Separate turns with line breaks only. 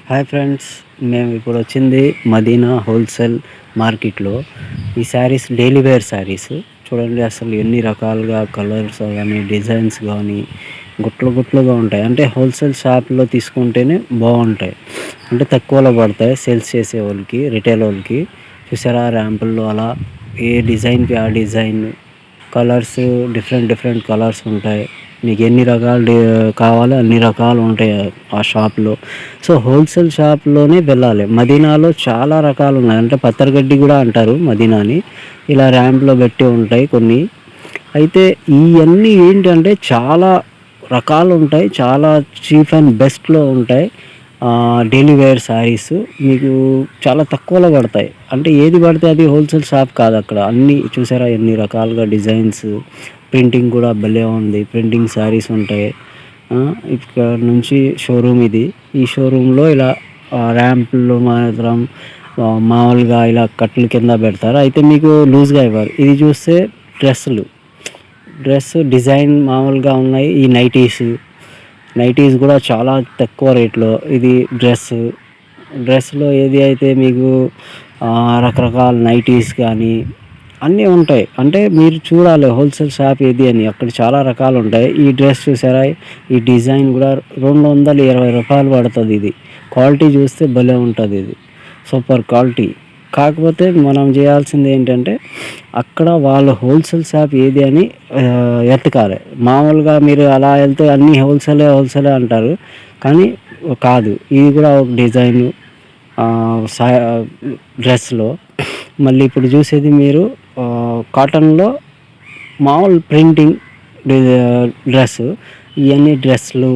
Hi friends, మేము ఇప్పుడు వచ్చింది మదీనా హోల్సేల్ మార్కెట్లో. ఈ శారీస్ డైలీ వేర్ శారీస్ చూడండి. అసలు ఎన్ని రకాలుగా కలర్స్ కానీ డిజైన్స్ కానీ గుట్లు గుట్లుగా ఉంటాయి. అంటే హోల్సేల్ షాప్లో తీసుకుంటేనే బాగుంటాయి, అంటే తక్కువలో పడతాయి సేల్స్ చేసే వాళ్ళకి, రిటైల్ వాళ్ళకి. చూసారా ర్యాంపుల్లో అలా ఏ డిజైన్కి ఆ design, colours different different colours ఉంటాయి. మీకు ఎన్ని రకాలు కావాలో అన్ని రకాలు ఉంటాయి ఆ షాప్లో. సో హోల్సేల్ షాప్లోనే వెళ్ళాలి. మదీనాలో చాలా రకాలు ఉన్నాయి, అంటే పత్తరగడ్డి కూడా అంటారు మదీనాని. ఇలా ర్యాంప్లో పెట్టి ఉంటాయి కొన్ని. అయితే ఇవన్నీ ఏంటంటే చాలా రకాలు ఉంటాయి, చాలా చీప్ అండ్ బెస్ట్లో ఉంటాయి. డైలీ వేర్ శారీస్ మీకు చాలా తక్కువలో పడతాయి. అంటే ఏది పడితే అది హోల్సేల్ షాప్ కాదు. అక్కడ అన్నీ చూసారా ఎన్ని రకాలుగా డిజైన్స్, ప్రింటింగ్ కూడా భలే ఉంది. ప్రింటింగ్ శారీస్ ఉంటాయి. ఇక్కడ నుంచి షోరూమ్ ఇది. ఈ షోరూంలో ఇలా ర్యాంపుల్లో మాత్రం మామూలుగా ఇలా కట్టల కింద పెడతారు. అయితే మీకు లూజ్గా ఇవ్వరు. ఇది చూస్తే డ్రెస్ డిజైన్ మామూలుగా ఉన్నాయి. ఈ నైటీస్ కూడా చాలా తక్కువ రేట్లో. ఇది డ్రెస్లో ఏది అయితే మీకు రకరకాల నైటీస్ కానీ అన్నీ ఉంటాయి. అంటే మీరు చూడాలి హోల్సేల్ షాప్ ఏది అని, అక్కడ చాలా రకాలు ఉంటాయి. ఈ డ్రెస్ చూసారా, ఈ డిజైన్ కూడా 220 రూపాయలు పడుతుంది. ఇది క్వాలిటీ చూస్తే భలే ఉంటుంది. ఇది సూపర్ క్వాలిటీ. కాకపోతే మనం చేయాల్సింది ఏంటంటే అక్కడ వాళ్ళ హోల్సేల్ షాప్ ఏది అని ఎతకాలి. మామూలుగా మీరు అలా వెళ్తే అన్నీ హోల్సేలే అంటారు, కానీ కాదు. ఇది కూడా ఒక డిజైను సా డ్రెస్లో. మళ్ళీ ఇప్పుడు చూసేది మీరు కాటన్లో మామూలు ప్రింటింగ్ డ్రెస్సు. ఇవన్నీ డ్రెస్సులు